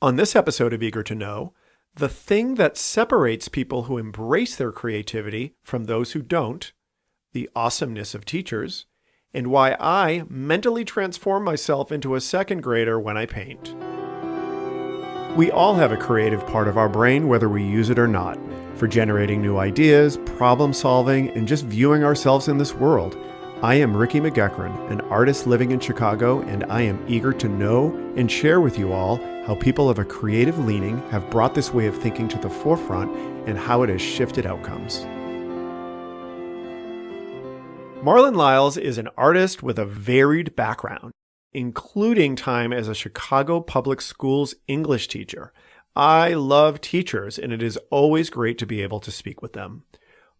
On this episode of Eager to Know, the thing that separates people who embrace their creativity from those who don't, the awesomeness of teachers, and why I mentally transform myself into a second grader when I paint. We all have a creative part of our brain, whether we use it or not, for generating new ideas, problem solving, and just viewing ourselves in this world. I am Ricky McGeckran, an artist living in Chicago, and I am eager to know and share with you all how people of a creative leaning have brought this way of thinking to the forefront and how it has shifted outcomes. Marlon Lyles is an artist with a varied background, including time as a Chicago Public Schools English teacher. I love teachers, and it is always great to be able to speak with them.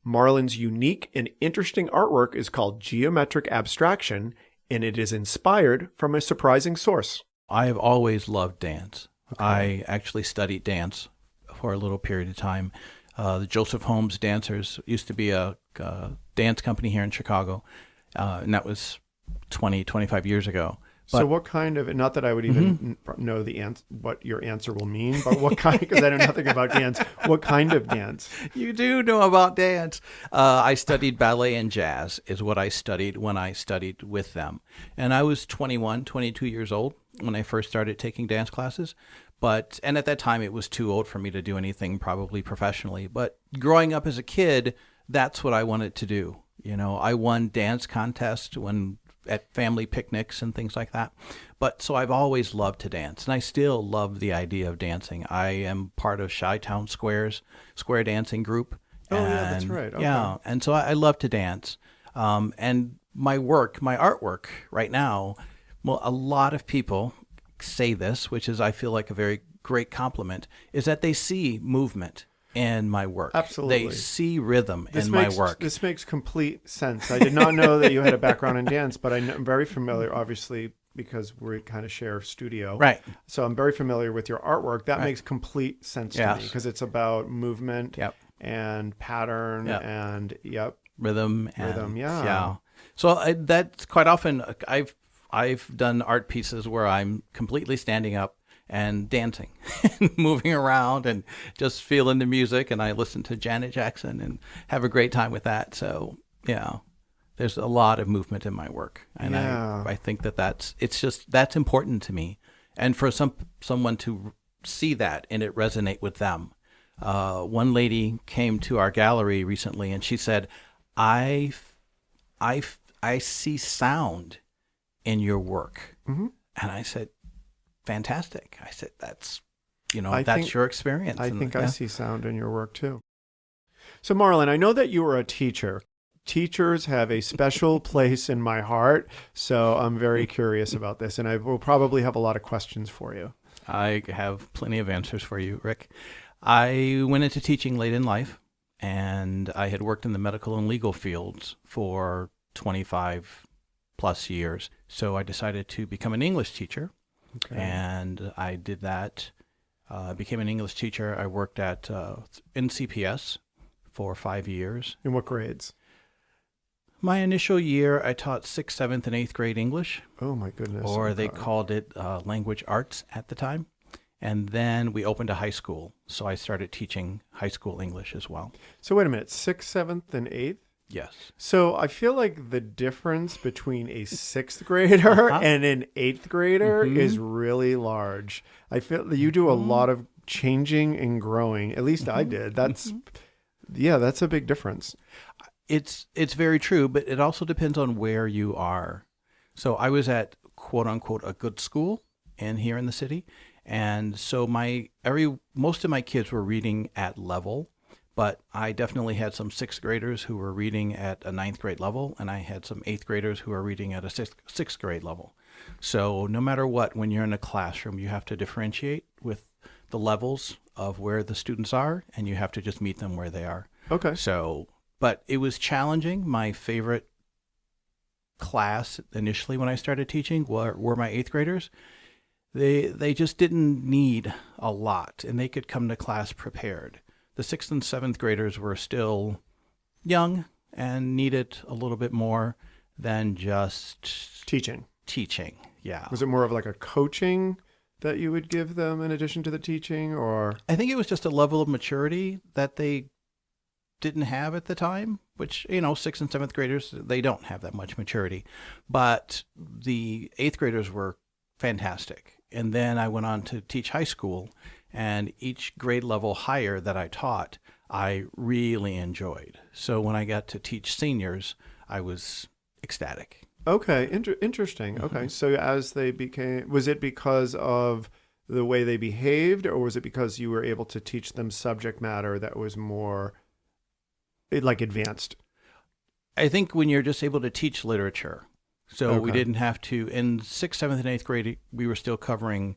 Marlon's unique and interesting artwork is called Geometric Abstraction, and it is inspired from a surprising source. I have always loved dance. Okay. I actually studied dance for a little period of time. The Joseph Holmes Dancers used to be a dance company here in Chicago, and that was 25 years ago. But, so what kind of, not that I would even know the what your answer will mean, but what kind, because I know nothing about dance, what kind of dance? You do know about dance. I studied ballet and jazz is what I studied when I studied with them. And I was 21, 22 years old when I first started taking dance classes. And at that time, it was too old for me to do anything probably professionally. But growing up as a kid, that's what I wanted to do. You know, I won dance contests at family picnics and things like that. But so I've always loved to dance, and I still love the idea of dancing. I am part of Chi-Town Square's square dancing group. Oh, yeah, that's right. Okay. Yeah, and so I love to dance. And my artwork right now, well, a lot of people say this, which is I feel like a very great compliment, is that they see movement in my work. Absolutely. They see rhythm in my work. This makes complete sense. I did not know that you had a background in dance, but I'm very familiar, obviously, because we kind of share studio. Right. So I'm very familiar with your artwork. That makes complete sense to me because it's about movement and pattern and rhythm. Yeah. So that's quite often I've done art pieces where I'm completely standing up and dancing and moving around and just feeling the music. And I listen to Janet Jackson and have a great time with that. So, yeah, there's a lot of movement in my work. And I think that's important to me. And for someone to see that and it resonate with them. One lady came to our gallery recently and she said, I see sound in your work. Mm-hmm. And I said, fantastic. I said, that's your experience. I think I see sound in your work too. So Marlon, I know that you were a teacher. Teachers have a special place in my heart. So I'm very curious about this, and I will probably have a lot of questions for you. I have plenty of answers for you, Rick. I went into teaching late in life, and I had worked in the medical and legal fields for 25 plus years. So I decided to become an English teacher. Okay. And I did that, became an English teacher. I worked at NCPS for 5 years. In what grades? My initial year, I taught 6th, 7th, and 8th grade English. Oh, my goodness. Or they called it language arts at the time. And then we opened a high school. So I started teaching high school English as well. So wait a minute, 6th, 7th, and 8th? Yes. So I feel like the difference between a 6th grader and an 8th grader is really large. I feel that you do a lot of changing and growing. At least I did. That's a big difference. It's very true, but it also depends on where you are. So I was at quote unquote a good school here in the city, and so most of my kids were reading at level. But I definitely had some 6th graders who were reading at a 9th grade level, and I had some 8th graders who were reading at a 6th grade level. So no matter what, when you're in a classroom, you have to differentiate with the levels of where the students are, and you have to just meet them where they are. Okay. So, but it was challenging. My favorite class initially when I started teaching were my 8th graders. They just didn't need a lot, and they could come to class prepared. The 6th and 7th graders were still young and needed a little bit more than just teaching. Yeah. Was it more of like a coaching that you would give them in addition to the teaching, or? I think it was just a level of maturity that they didn't have at the time, which, 6th and 7th graders, they don't have that much maturity. But the 8th graders were fantastic. And then I went on to teach high school, and each grade level higher that I taught, I really enjoyed. So when I got to teach seniors, I was ecstatic. Okay, interesting. Okay, so as they became, was it because of the way they behaved, or was it because you were able to teach them subject matter that was more like advanced? I think when you're just able to teach literature, so we didn't have to, in 6th, 7th, and 8th grade, we were still covering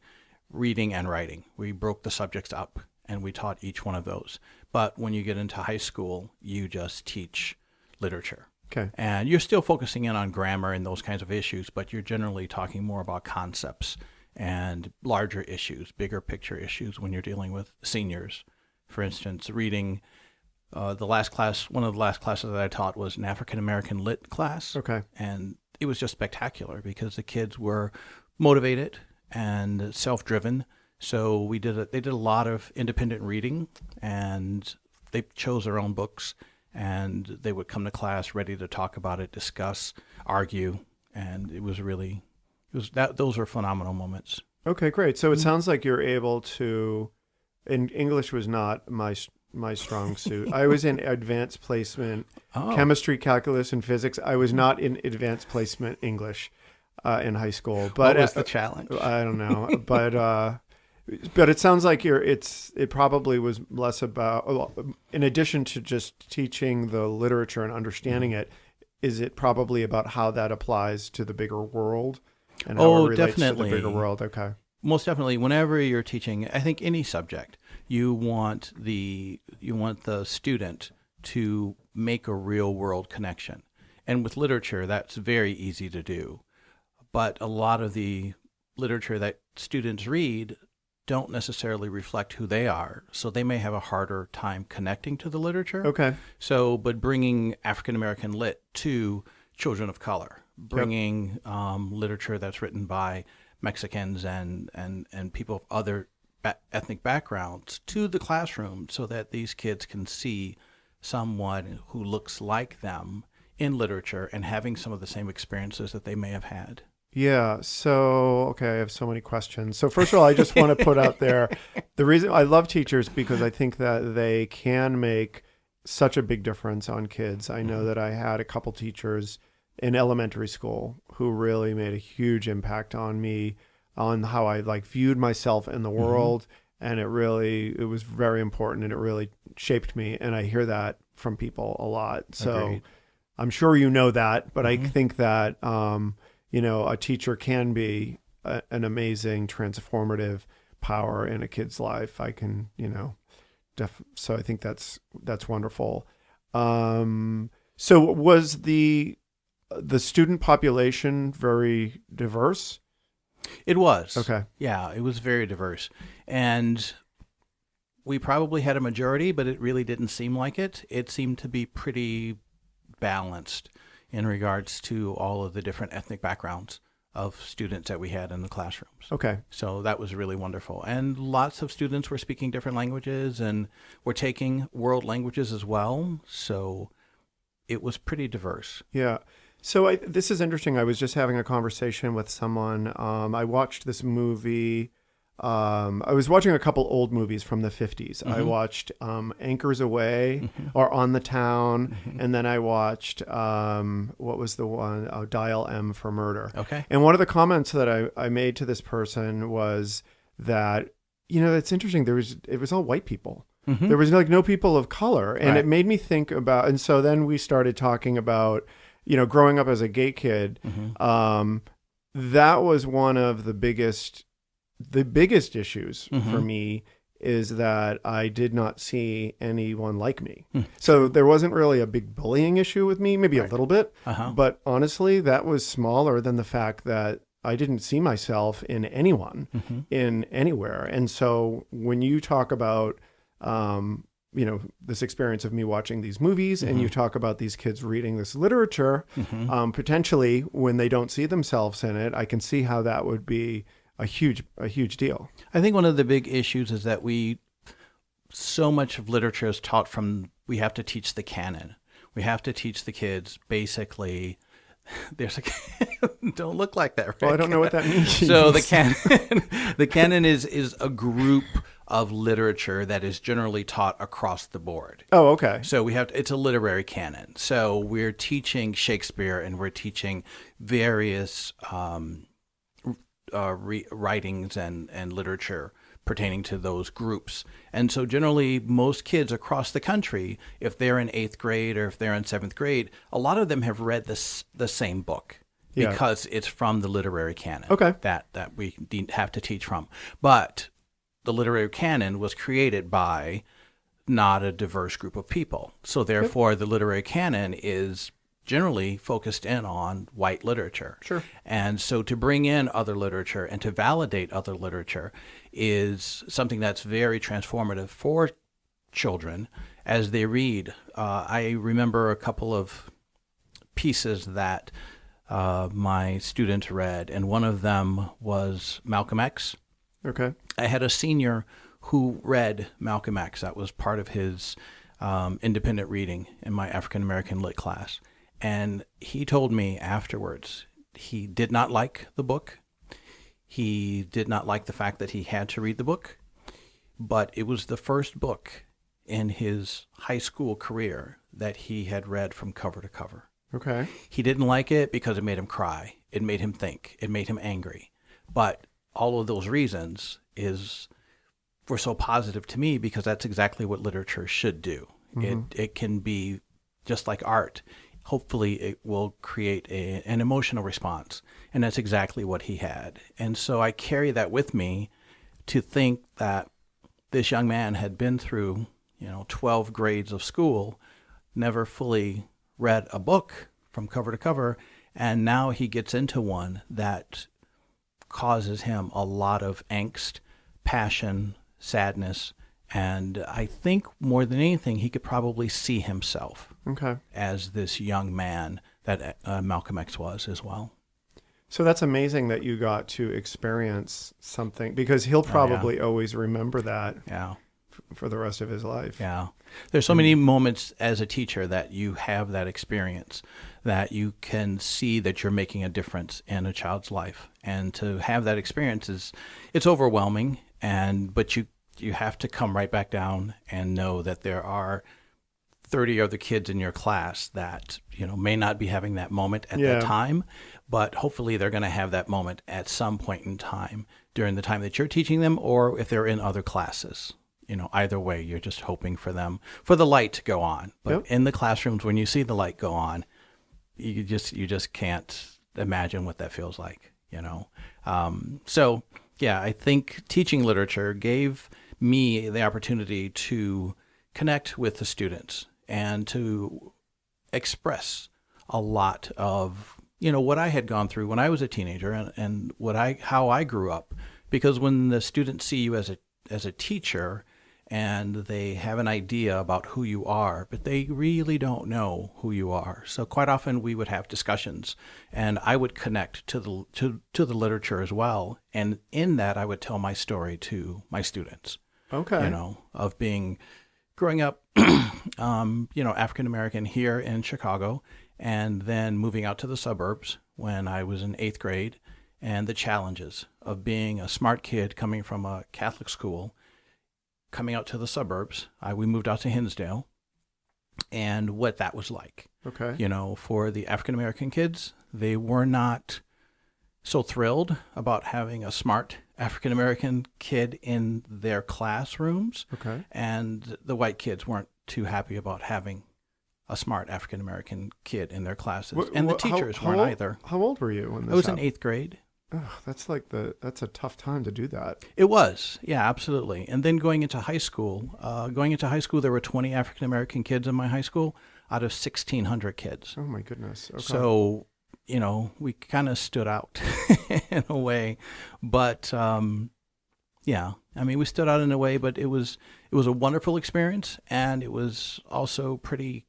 reading and writing. We broke the subjects up and we taught each one of those. But when you get into high school, you just teach literature. Okay. And you're still focusing in on grammar and those kinds of issues, but you're generally talking more about concepts and larger issues, bigger picture issues when you're dealing with seniors. For instance, reading one of the last classes that I taught was an African American lit class. Okay. And it was just spectacular because the kids were motivated and self-driven. So they did a lot of independent reading, and they chose their own books, and they would come to class ready to talk about it, discuss, argue, and those were phenomenal moments. Okay, great. So it sounds like you're able to, and English was not my strong suit. I was in advanced placement, chemistry, calculus, and physics. I was not in advanced placement English in high school. But what was the challenge? I don't know. But it sounds like it probably was less about, in addition to just teaching the literature and understanding it, is it probably about how that applies to the bigger world and how it relates definitely. to the bigger world? Okay. Most definitely. Whenever you're teaching, I think any subject, you want the student to make a real world connection. And with literature, that's very easy to do. But a lot of the literature that students read don't necessarily reflect who they are. So they may have a harder time connecting to the literature. Okay. But bringing African American lit to children of color, bringing literature that's written by Mexicans and people of other ethnic backgrounds to the classroom so that these kids can see someone who looks like them in literature and having some of the same experiences that they may have had. Yeah. So, okay, I have so many questions. So first of all, I just want to put out there, the reason I love teachers because I think that they can make such a big difference on kids. I know that I had a couple teachers in elementary school who really made a huge impact on me, on how I viewed myself in the world. And it was very important, and it really shaped me. And I hear that from people a lot. So Agreed. I'm sure you know that, but I think that, a teacher can be an amazing transformative power in a kid's life. I can, so I think that's wonderful. So was the student population very diverse? It was. Okay. Yeah, it was very diverse. And we probably had a majority, but it really didn't seem like it. It seemed to be pretty balanced in regards to all of the different ethnic backgrounds of students that we had in the classrooms. Okay. So that was really wonderful. And lots of students were speaking different languages and were taking world languages as well. So it was pretty diverse. Yeah. So this is interesting. I was just having a conversation with someone. I watched this movie. I was watching a couple old movies from the 50s. I watched Anchors Away or On the Town. And then I watched, what was the one? Oh, Dial M for Murder. Okay. And one of the comments that I made to this person was that, it's interesting. It was all white people. There was no people of color. And Right. it made me think about, and so then we started talking about, growing up as a gay kid, that was one of the biggest issues for me, is that I did not see anyone like me. So there wasn't really a big bullying issue with me, maybe a little bit, but honestly, that was smaller than the fact that I didn't see myself in anyone in anywhere. And so when you talk about, this experience of me watching these movies and you talk about these kids reading this literature, potentially when they don't see themselves in it, I can see how that would be a huge deal. I think one of the big issues is that so much of literature is taught we have to teach the canon. We have to teach the kids basically. Don't look like that, right? Well, I don't know what that means. So the canon is a group of literature that is generally taught across the board. Oh, okay. So it's a literary canon. So we're teaching Shakespeare and we're teaching various writings and literature pertaining to those groups. And so generally most kids across the country, if they're in 8th grade or if they're in 7th grade, a lot of them have read the same book because it's from the literary canon that we have to teach from. But the literary canon was created by not a diverse group of people. So therefore the literary canon is generally focused in on white literature. Sure. And so to bring in other literature and to validate other literature is something that's very transformative for children as they read. I remember a couple of pieces that my students read, and one of them was Malcolm X. Okay. I had a senior who read Malcolm X. That was part of his independent reading in my African American lit class. And he told me afterwards he did not like the book. He did not like the fact that he had to read the book, but it was the first book in his high school career that he had read from cover to cover. Okay. He didn't like it because it made him cry. It made him think. It made him angry. But all of those reasons were so positive to me because that's exactly what literature should do. Mm-hmm. It can be just like art. Hopefully it will create an emotional response. And that's exactly what he had. And so I carry that with me to think that this young man had been through, 12 grades of school, never fully read a book from cover to cover, and now he gets into one that causes him a lot of angst, passion, sadness, and I think more than anything, he could probably see himself as this young man that Malcolm X was as well. So that's amazing that you got to experience something, because he'll probably always remember that for the rest of his life. Yeah. There's so many moments as a teacher that you have that experience, that you can see that you're making a difference in a child's life. And to have that experience it's overwhelming, but you have to come right back down and know that there are 30 other kids in your class that, may not be having that moment at that time, but hopefully they're going to have that moment at some point in time during the time that you're teaching them, or if they're in other classes. Either way, you're just hoping for the light to go on. But in the classrooms, when you see the light go on, you just can't imagine what that feels like, So, I think teaching literature gave me the opportunity to connect with the students and to express a lot of, what I had gone through when I was a teenager and how I grew up. Because when the students see you as a teacher and they have an idea about who you are, but they really don't know who you are. So quite often we would have discussions, and I would connect to the literature as well. And in that, I would tell my story to my students. Okay. Of growing up, African American here in Chicago, and then moving out to the suburbs when I was in 8th grade, and the challenges of being a smart kid coming from a Catholic school, coming out to the suburbs. We moved out to Hinsdale, and what that was like. Okay. For the African American kids, they were not so thrilled about having a smart African American kid in their classrooms. Okay. And the white kids weren't too happy about having a smart African American kid in their classes. And the teachers weren't either. How old were you when this I was happened? in 8th grade. Oh, that's a tough time to do that. It was, yeah, absolutely. And then going into high school, there were 20 African American kids in my high school out of 1,600 kids. Oh my goodness. Okay. So, we kind of stood out in a way, but we stood out in a way. But it was a wonderful experience, and it was also pretty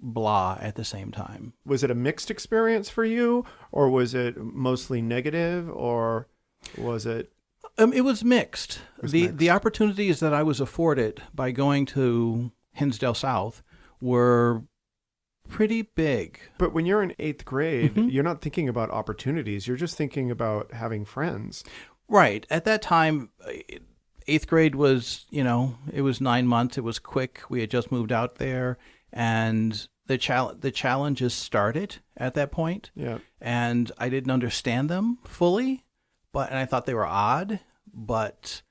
blah at the same time. Was it a mixed experience for you, or was it mostly negative, or? Was it? It was mixed. The opportunities that I was afforded by going to Hinsdale South were pretty big. But when you're in 8th grade, you're not thinking about opportunities. You're just thinking about having friends. Right. At that time, 8th grade was, it was 9 months. It was quick. We had just moved out there, and the challenges started at that point. Yeah. And I didn't understand them fully, and I thought they were odd, but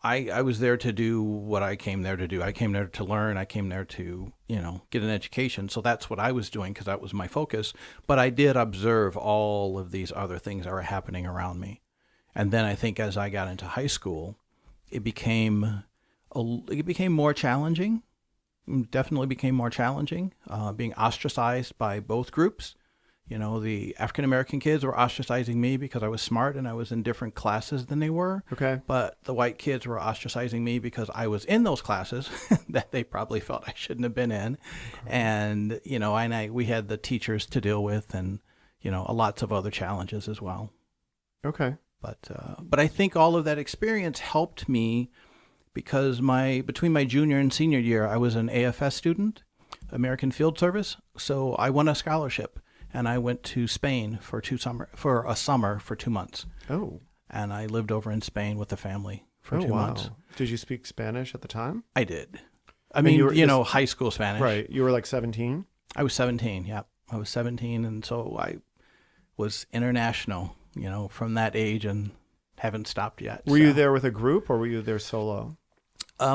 I was there to do what I came there to do. I came there to learn. I came there to, get an education. So that's what I was doing because that was my focus. But I did observe all of these other things that were happening around me. And then I think as I got into high school, it became more challenging. Definitely became more challenging, being ostracized by both groups. The African-American kids were ostracizing me because I was smart and I was in different classes than they were. Okay. But the white kids were ostracizing me because I was in those classes that they probably felt I shouldn't have been in. Okay. And, we had the teachers to deal with and, lots of other challenges as well. Okay. But I think all of that experience helped me because between my junior and senior year, I was an AFS student, American Field Service. So I won a scholarship. And I went to Spain for a summer for 2 months. Oh. And I lived over in Spain with the family for 2 months. Did you speak Spanish at the time? I did. I mean, high school Spanish. Right. You were like 17? I was 17, yeah. I was 17, and so I was international, from that age and haven't stopped yet. Were you there with a group or were you there solo?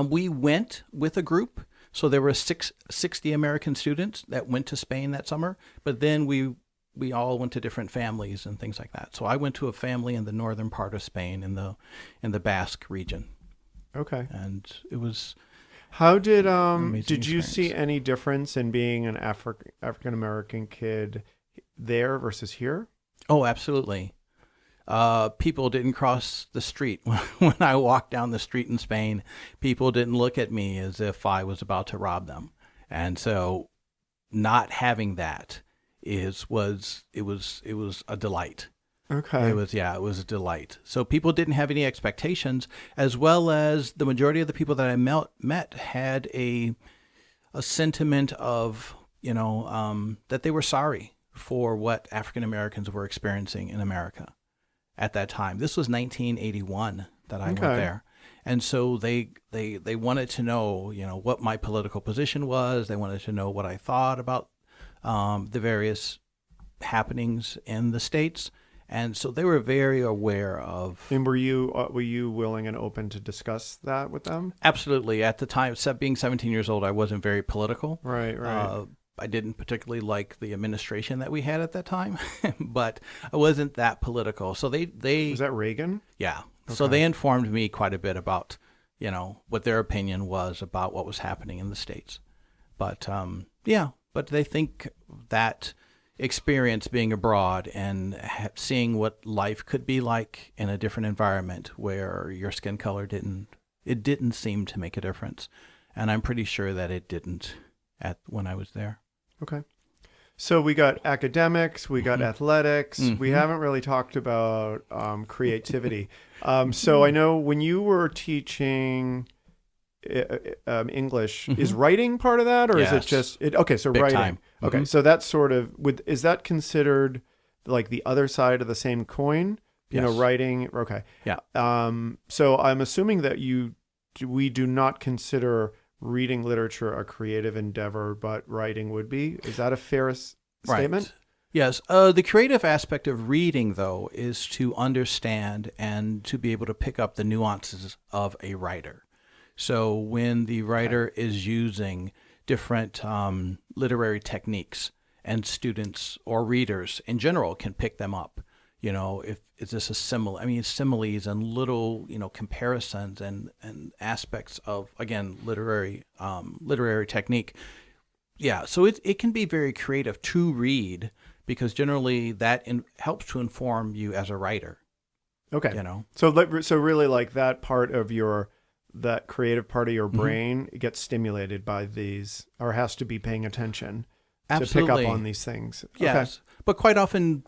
We went with a group. So there were 60 American students that went to Spain that summer, but then we all went to different families and things like that. So I went to a family in the northern part of Spain in the Basque region. Okay. And it was How did you experience. see any difference in being an African American kid there versus here? Oh, absolutely. People didn't cross the street. When I walked down the street in Spain, people didn't look at me as if I was about to rob them. And so not having that was a delight. Okay. It was a delight. So people didn't have any expectations, as well as the majority of the people that I met had a sentiment of, that they were sorry for what African Americans were experiencing in America at that time. This was 1981 that I went there. And so they wanted to know, what my political position was. They wanted to know what I thought about the various happenings in the States. And so they were very aware of. And were you willing and open to discuss that with them? Absolutely. At the time, being 17 years old, I wasn't very political. Right. I didn't particularly like the administration that we had at that time, but I wasn't that political. So they was that Reagan? Yeah. Okay. So they informed me quite a bit about, what their opinion was about what was happening in the States. But but they think that experience being abroad and seeing what life could be like in a different environment where your skin color didn't seem to make a difference. And I'm pretty sure that it didn't when I was there. Okay. So we got academics, we got athletics. We haven't really talked about creativity. So I know when you were teaching English, is writing part of that, or is it just okay? So Big writing. Time. Okay, so that's sort of is that considered like the other side of the same coin? Yes. Writing. Okay. Yeah. So I'm assuming that we do not consider reading literature a creative endeavor, but writing would be. Is that a fair statement? Right. Yes. The creative aspect of reading, though, is to understand and to be able to pick up the nuances of a writer. So when the writer is using different literary techniques and students or readers in general can pick them up, is this a simile? I mean, similes and little, comparisons and aspects of, again, literary technique. Yeah, so it can be very creative to read because generally that helps to inform you as a writer. Okay. So really like that part of that creative part of your brain gets stimulated by these, or has to be paying attention to pick up on these things. Yes. Okay. But quite often,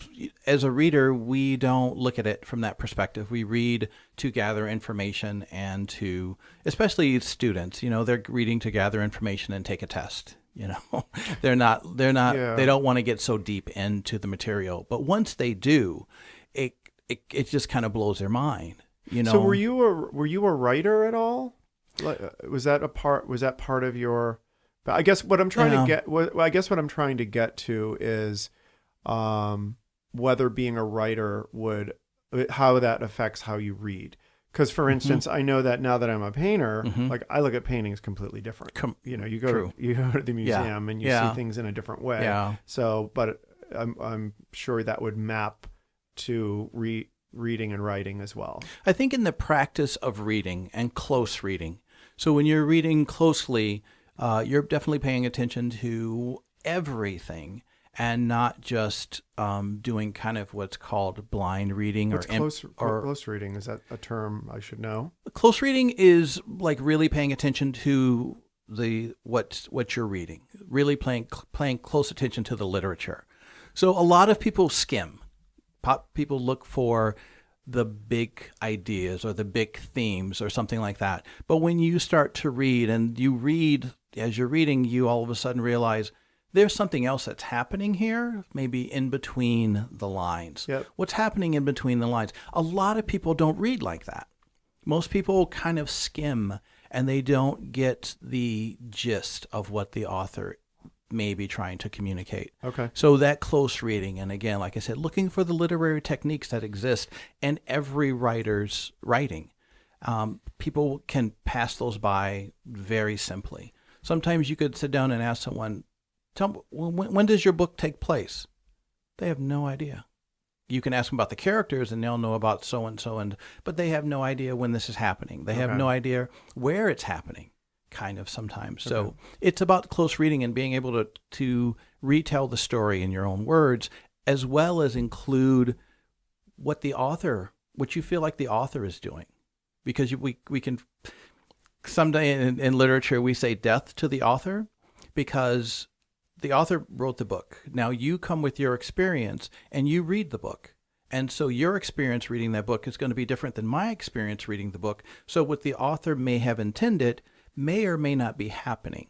as a reader, we don't look at it from that perspective. We read to gather information and to, especially students, they're reading to gather information and take a test. They're not, Yeah. they don't want to get so deep into the material. But once they do, it just kind of blows their mind. So were you a writer at all? Was that part of your? But I guess what I'm trying to get. I guess what I'm trying to get to is, whether being a writer how that affects how you read. Because, for instance, I know that now that I'm a painter, like I look at paintings completely different. You go to the museum and you see things in a different way. Yeah. So, but I'm sure that would map to reading and writing as well. I think in the practice of reading and close reading. So when you're reading closely, you're definitely paying attention to everything and not just doing kind of what's called blind reading. Close reading? Is that a term I should know? Close reading is like really paying attention to what you're reading, really paying close attention to the literature. So a lot of people skim. People look for the big ideas or the big themes or something like that. But when you start to read and you read, as you're reading, you all of a sudden realize there's something else that's happening here, maybe in between the lines. Yep. What's happening in between the lines? A lot of people don't read like that. Most people kind of skim and they don't get the gist of what the author may be trying to communicate. Okay. So that close reading, and again, like I said, looking for the literary techniques that exist in every writer's writing. People can pass those by very simply. Sometimes you could sit down and ask someone, tell me, when does your book take place? They have no idea. You can ask them about the characters and they'll know about so-and-so, but they have no idea when this is happening. They have no idea where it's happening, kind of sometimes. Okay. So it's about close reading and being able to retell the story in your own words, as well as include what you feel like the author is doing. Because we can, someday in literature, we say death to the author because the author wrote the book. Now you come with your experience and you read the book. And so your experience reading that book is going to be different than my experience reading the book. So what the author may have intended may or may not be happening,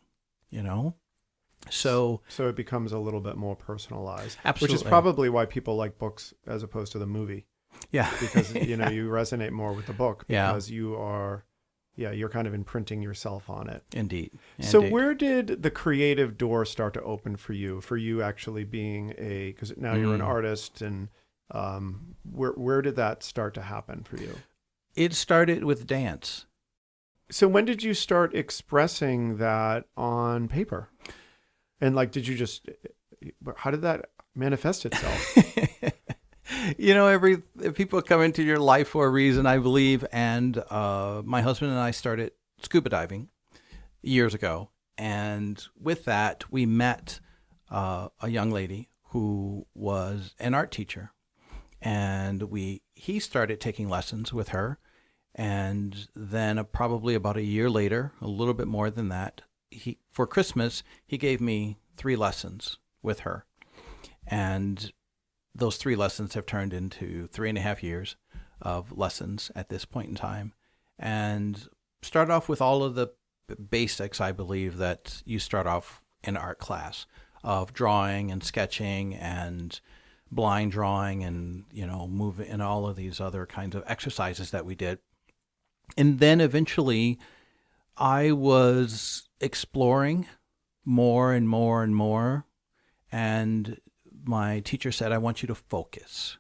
So it becomes a little bit more personalized. Absolutely. Which is probably why people like books as opposed to the movie. Yeah. Because, you resonate more with the book because you're kind of imprinting yourself on it. Indeed. So where did the creative door start to open for you actually being because now you're an artist, and where did that start to happen for you? It started with dance. So when did you start expressing that on paper? And how did that manifest itself? People come into your life for a reason, I believe. And my husband and I started scuba diving years ago. And with that, we met a young lady who was an art teacher. And he started taking lessons with her. And then probably about a year later, a little bit more than that, for Christmas, he gave me 3 lessons with her. And those 3 lessons have turned into 3.5 years of lessons at this point in time. And start off with all of the basics, I believe, that you start off in art class of drawing and sketching and blind drawing and, moving and all of these other kinds of exercises that we did. And then eventually I was exploring more and more and more. And my teacher said, I want you to focus,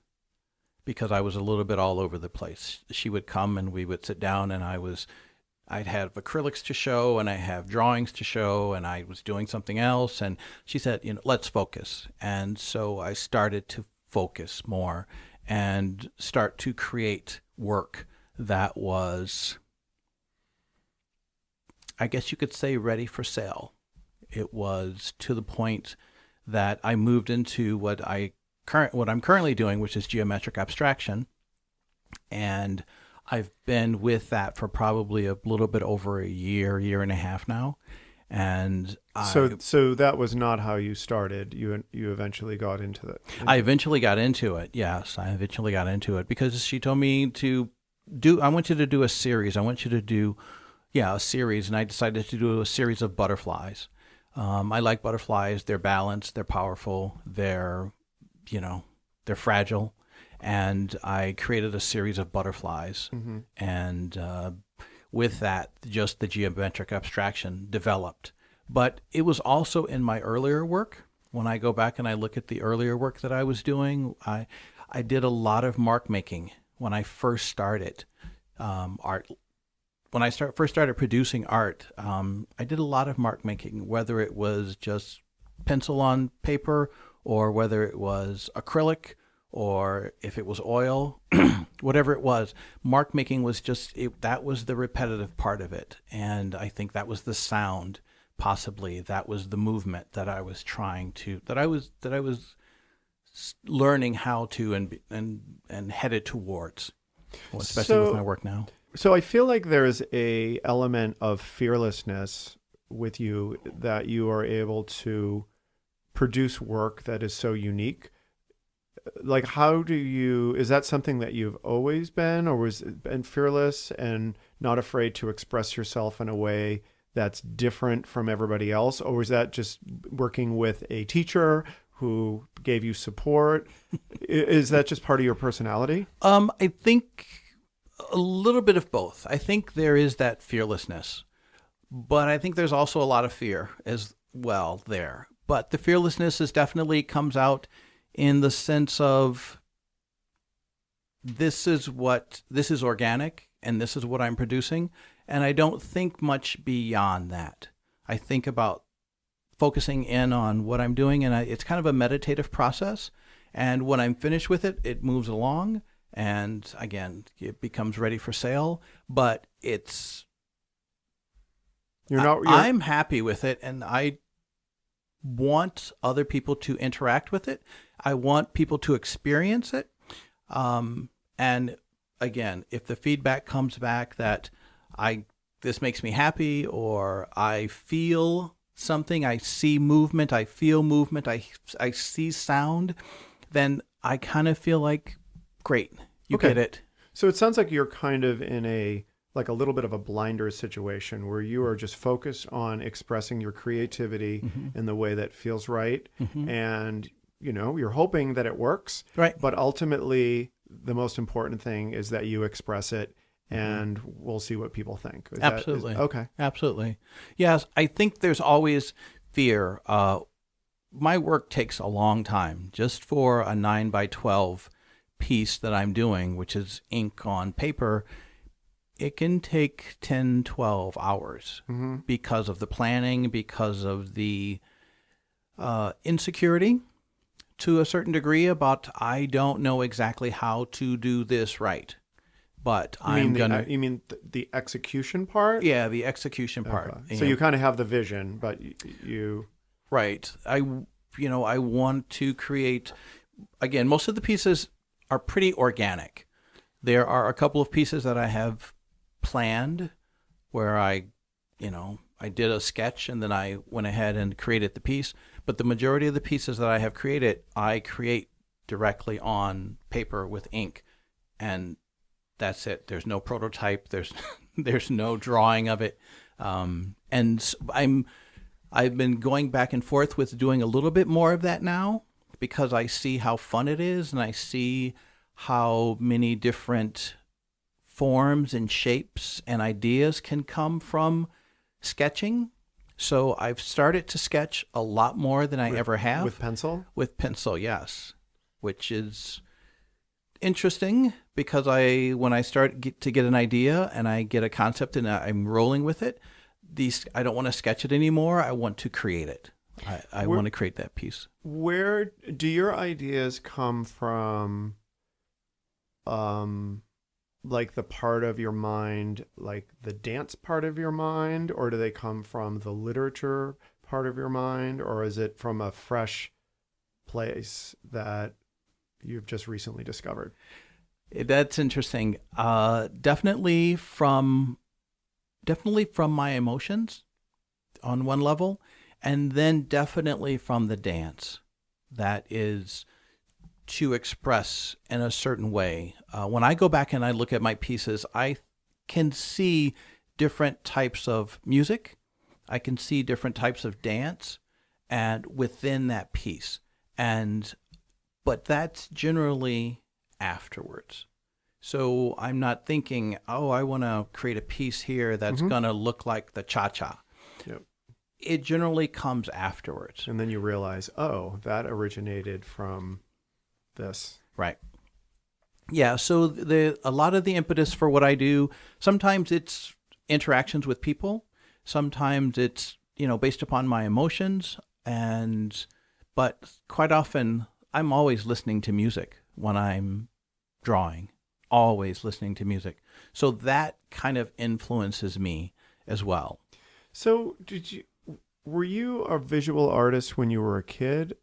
because I was a little bit all over the place. She would come and we would sit down and I'd have acrylics to show and I have drawings to show and I was doing something else. And she said, let's focus. And so I started to focus more and start to create work that was, I guess you could say, ready for sale. It was to the point that I moved into what I'm currently doing, which is geometric abstraction. And I've been with that for probably a little bit over a year and a half now. And So that was not how you started. You eventually got into that. I eventually got into it. Yes, I eventually got into it because she told me I want you to do a series. I want you to do, a series. And I decided to do a series of butterflies. I like butterflies. They're balanced. They're powerful. They're fragile. And I created a series of butterflies. Mm-hmm. And with that, just the geometric abstraction developed. But it was also in my earlier work. When I go back and I look at the earlier work that I was doing, I did a lot of mark making when I first started art. When I first started producing art, I did a lot of mark making, whether it was just pencil on paper or whether it was acrylic or if it was oil, whatever it was. Mark making was that was the repetitive part of it. And I think that was the sound, possibly. That was the movement that I was that I was learning how to and headed towards, especially with my work now. So I feel like there's a element of fearlessness with you, that you are able to produce work that is so unique. Like, is that something that you've always been, or been fearless and not afraid to express yourself in a way that's different from everybody else? Or was that just working with a teacher who gave you support? Is that just part of your personality? I think a little bit of both. I think there is that fearlessness, but I think there's also a lot of fear as well there. But the fearlessness definitely comes out in the sense of this is organic and this is what I'm producing. And I don't think much beyond that. I think about focusing in on what I'm doing, and it's kind of a meditative process. And when I'm finished with it, it moves along, and again, it becomes ready for sale. But I'm happy with it, and I want other people to interact with it. I want people to experience it. And again, if the feedback comes back that this makes me happy, or I feel something, I see movement, I feel movement, I see sound, then I kind of feel like, great, you get it. So it sounds like you're kind of in a little bit of a blinder situation where you are just focused on expressing your creativity in the way that feels right. And, you're hoping that it works. Right. But ultimately, the most important thing is that you express it, and we'll see what people think. Absolutely. Okay. Absolutely. Yes, I think there's always fear. My work takes a long time. Just for a 9x12 piece that I'm doing, which is ink on paper, it can take 10, 12 hours because of the planning, because of the insecurity to a certain degree about, I don't know exactly how to do this right. But you mean the execution part? Yeah, the execution part. Okay. So you kind of have the vision, but you... Right. I want to create, again, most of the pieces are pretty organic. There are a couple of pieces that I have planned where I did a sketch and then I went ahead and created the piece. But the majority of the pieces that I have created, I create directly on paper with ink. And that's it. There's no prototype. There's no drawing of it. And I've been going back and forth with doing a little bit more of that now because I see how fun it is, and I see how many different forms and shapes and ideas can come from sketching. So I've started to sketch a lot more than I ever have. With pencil? With pencil, yes. Which is interesting because when I start to get an idea and I get a concept and I'm rolling with it, I don't want to sketch it anymore. I want to create it. I want to create that piece. Where do your ideas come from? Like the part of your mind, like the dance part of your mind, or do they come from the literature part of your mind, or is it from a fresh place that you've just recently discovered? That's interesting. Definitely from my emotions. on one level, and then definitely from the dance. That is to express in a certain way. When I go back and I look at my pieces, I can see different types of music. I can see different types of dance and within that piece. But that's generally afterwards. So I'm not thinking, oh, I want to create a piece here that's going to look like the cha-cha. Yep. It generally comes afterwards. And then you realize, oh, that originated from this. Right. Yeah, so a lot of the impetus for what I do, sometimes it's interactions with people. Sometimes it's, based upon my emotions. But quite often, I'm always listening to music when I'm drawing. Always listening to music. So that kind of influences me as well. So were you a visual artist when you were a kid?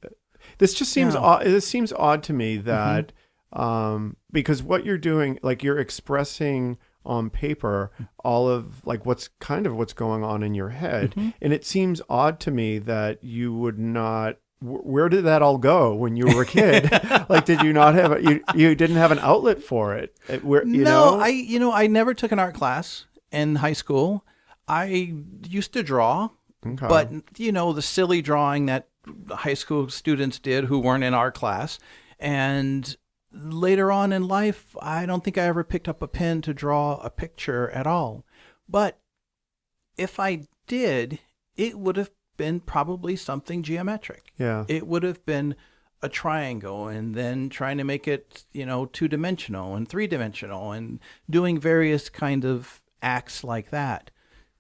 This just seems odd. This seems odd to me that because what you're doing, like you're expressing on paper all of like what's going on in your head, and it seems odd to me that you would not. Where did that all go when you were a kid? Like, did you not have you didn't have an outlet for it? I never took an art class in high school. I used to draw, but the silly drawing that high school students did who weren't in art class. And later on in life, I don't think I ever picked up a pen to draw a picture at all. But if I did, it would have been probably something geometric. Yeah. It would have been a triangle and then trying to make it, 2-dimensional and 3-dimensional and doing various kind of acts like that.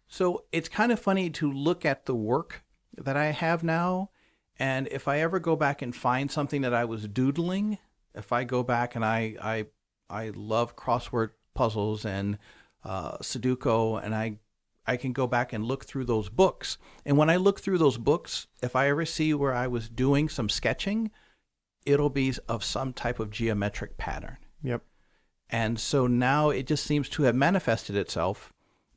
So it's kind of funny to look at the work that I have now. And if I ever go back and find something that I was doodling, if I go back and I love crossword puzzles and Sudoku, and I can go back and look through those books. And when I look through those books, if I ever see where I was doing some sketching, it'll be of some type of geometric pattern. Yep. And so now it just seems to have manifested itself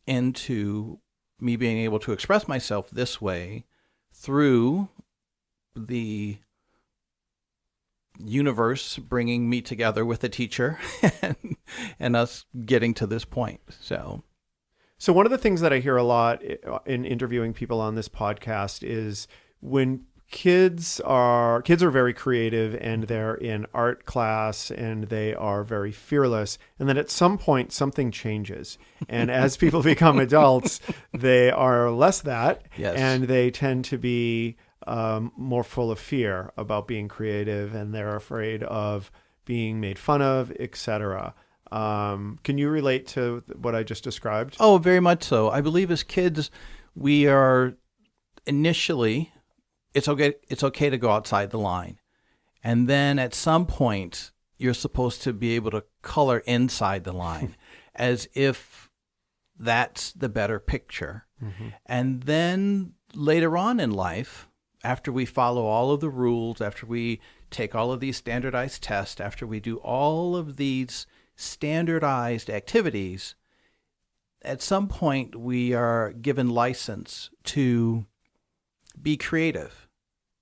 into me being able to express myself this way through the universe bringing me together with a teacher and us getting to this point. So one of the things that I hear a lot in interviewing people on this podcast is when kids are very creative and they're in art class and they are very fearless, and then at some point something changes, and as people become adults they are less that. Yes. And they tend to be more full of fear about being creative, and they're afraid of being made fun of, etc. Can you relate to what I just described? Oh, very much so. I believe as kids, we are initially, it's okay to go outside the line. And then at some point, you're supposed to be able to color inside the line as if that's the better picture. And then later on in life, after we follow all of the rules, after we take all of these standardized tests, after we do all of these standardized activities, at some point we are given license to be creative,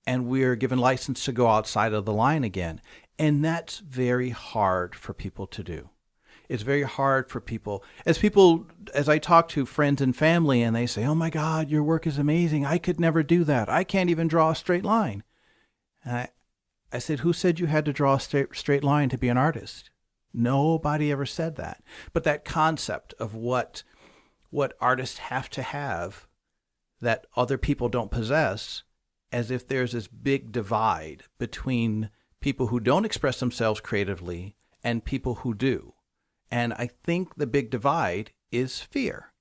and we're given license to go outside of the line again. And that's very hard for people to do. It's very hard for people. As I talk to friends and family and they say, oh my God, your work is amazing. I could never do that. I can't even draw a straight line. And I said, who said you had to draw a straight line to be an artist? Nobody ever said that. But that concept of what artists have to have that other people don't possess, as if there's this big divide between people who don't express themselves creatively and people who do. And I think the big divide is fear.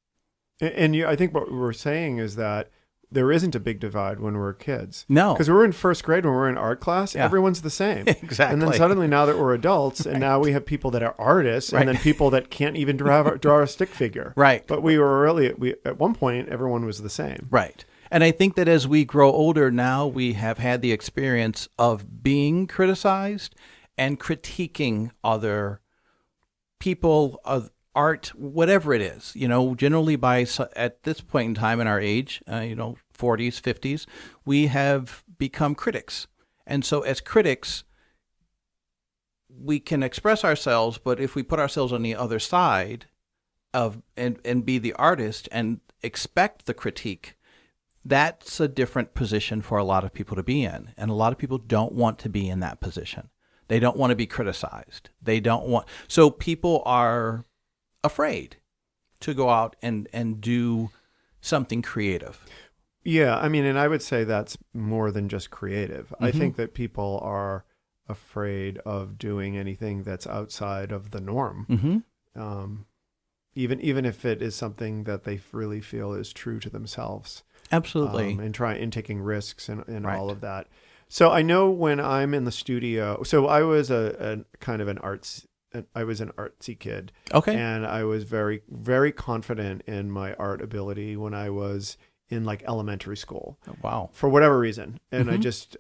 And I think what we're saying is that there isn't a big divide when we're kids. No. Because we're in first grade when we're in art class, everyone's the same. Exactly. And then suddenly now that we're adults, and now we have people that are artists, and then people that can't even draw a stick figure. Right. But at one point, everyone was the same. Right. And I think that as we grow older now, we have had the experience of being criticized and critiquing other people, of art, whatever it is, generally at this point in time in our age, 40s, 50s, we have become critics. And so as critics, we can express ourselves, but if we put ourselves on the other side of and be the artist and expect the critique, that's a different position for a lot of people to be in. And a lot of people don't want to be in that position. They don't want to be criticized. They don't want, so people are afraid to go out and do something creative. Yeah, I mean, and I would say that's more than just creative. I think that people are afraid of doing anything that's outside of the norm. Even if it is something that they really feel is true to themselves. Absolutely. And taking risks and Right. all of that. So I know when I'm in the studio, so I was a kind of an artsy kid. Okay. And I was very, very confident in my art ability when I was in like elementary school. Wow. For whatever reason. And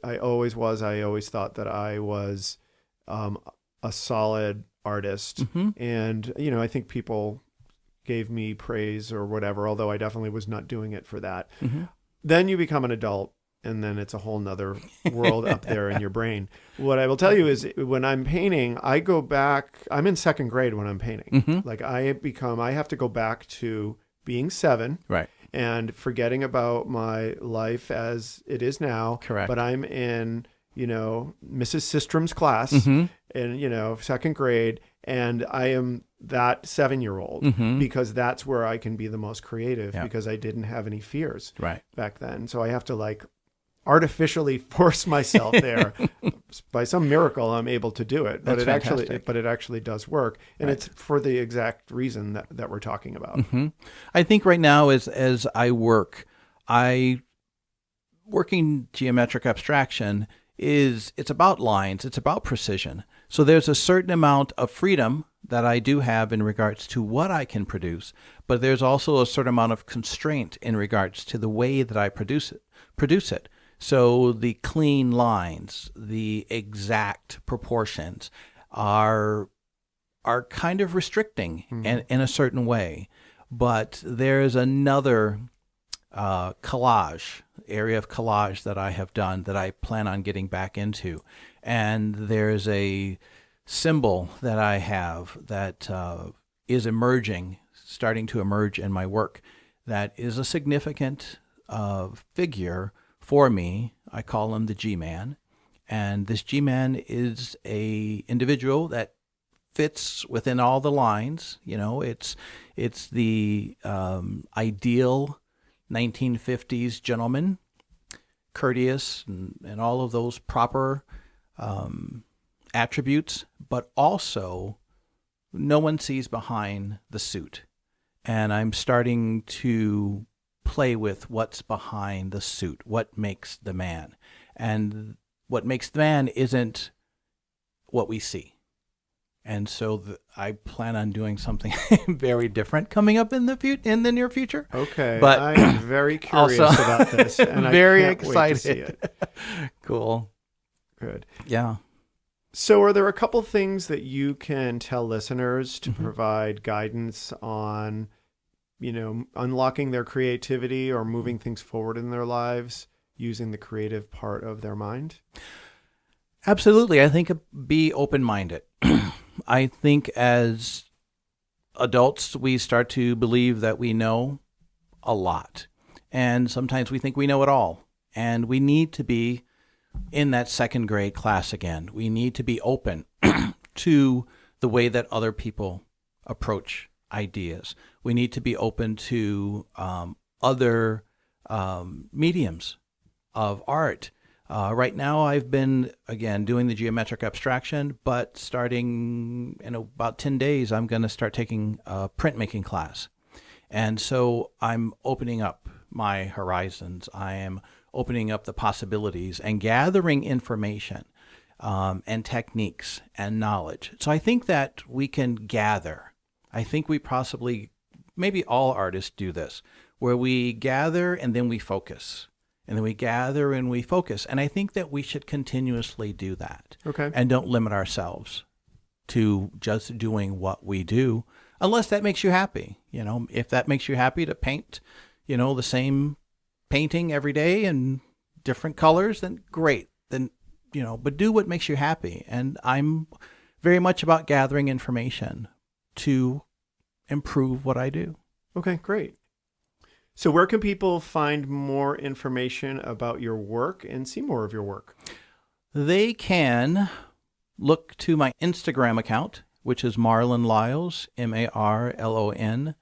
I always thought that I was a solid artist. And, I think people gave me praise or whatever, although I definitely was not doing it for that. Then you become an adult, and then it's a whole nother world up there in your brain. What I will tell you is when I'm painting, I go back, I'm in second grade when I'm painting. Like I have to go back to being 7. Right. And forgetting about my life as it is now. Correct. But I'm in, Mrs. Systrom's class in, second grade. And I am that 7-year-old because that's where I can be the most creative because I didn't have any fears back then. So I have to like artificially force myself there. By some miracle, I'm able to do it. But it actually does work. And it's for the exact reason that we're talking about. I think right now as I working geometric abstraction it's about lines, it's about precision. So there's a certain amount of freedom that I do have in regards to what I can produce, but there's also a certain amount of constraint in regards to the way that I produce it. So the clean lines, the exact proportions are kind of restricting in a certain way. But there's another area of collage that I have done that I plan on getting back into. And there's a symbol that I have that is starting to emerge in my work that is a significant figure for me. I call him the G-Man. And this G-Man is a individual that fits within all the lines. It's the ideal 1950s gentleman, courteous and all of those proper attributes, but also no one sees behind the suit. And I'm starting to play with what's behind the suit, what makes the man. And what makes the man isn't what we see. And so I plan on doing something very different coming up in the near future. Okay, but I'm very curious about this, and very I can't excited. wait to see it. Cool. Good. Yeah. So are there a couple things that you can tell listeners to provide guidance on, unlocking their creativity or moving things forward in their lives using the creative part of their mind? Absolutely. I think be open-minded. I think as adults, we start to believe that we know a lot. And sometimes we think we know it all. And we need to be in that second grade class again. We need to be open to the way that other people approach ideas. We need to be open to other mediums of art. Right now, I've been, again, doing the geometric abstraction, but starting in about 10 days, I'm going to start taking a printmaking class. And so I'm opening up my horizons. I am opening up the possibilities and gathering information and techniques and knowledge. So I think that we can gather. I think we maybe all artists do this, where we gather and then we focus. And then we gather and we focus. And I think that we should continuously do that. Okay. And don't limit ourselves to just doing what we do, unless that makes you happy. If that makes you happy to paint, the same painting every day in different colors, then great. Then, but do what makes you happy. And I'm very much about gathering information to improve what I do. Okay, great. So where can people find more information about your work and see more of your work? They can look to my Instagram account, which is Marlon Lyles, MarlonLyles.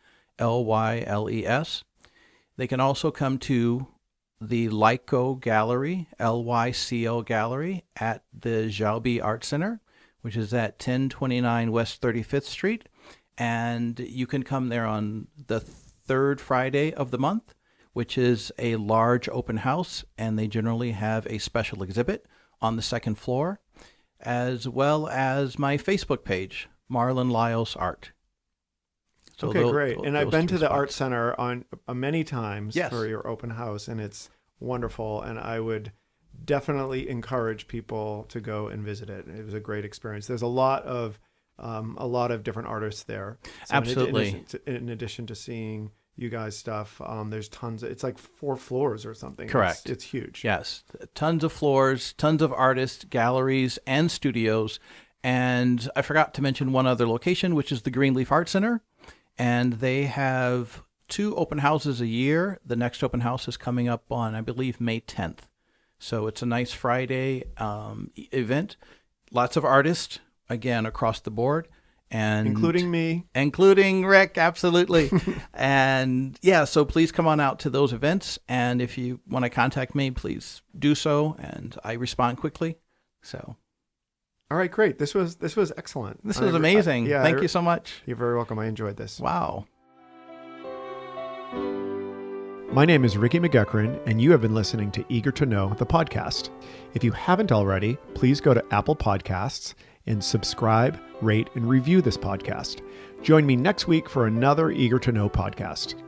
They can also come to the Lyco Gallery, LYCO Gallery, at the Xiaobi Art Center, which is at 1029 West 35th Street. And you can come there on the third Friday of the month, which is a large open house, and they generally have a special exhibit on the second floor, as well as my Facebook page, Marlon Lyles Art. So okay, great. And I've been to the spots. Art Center on many times Yes. for your open house, and it's wonderful. And I would definitely encourage people to go and visit it. It was a great experience. There's a lot of different artists there. So Absolutely. In addition to seeing you guys' stuff, there's tons. It's like 4 floors or something. Correct. It's huge. Yes. Tons of floors, tons of artists, galleries, and studios. And I forgot to mention one other location, which is the Greenleaf Art Center. And they have 2 open houses a year. The next open house is coming up on, I believe, May 10th. So it's a nice Friday event. Lots of artists, again, across the board. And Including me. Including Rick, absolutely. And yeah, so please come on out to those events. And if you want to contact me, please do so. And I respond quickly. So. All right, great. This was excellent. This was amazing. Thank you so much. You're very welcome. I enjoyed this. Wow. My name is Ricky McGuckran, and you have been listening to Eager to Know, the podcast. If you haven't already, please go to Apple Podcasts and subscribe, rate, and review this podcast. Join me next week for another Eager to Know podcast.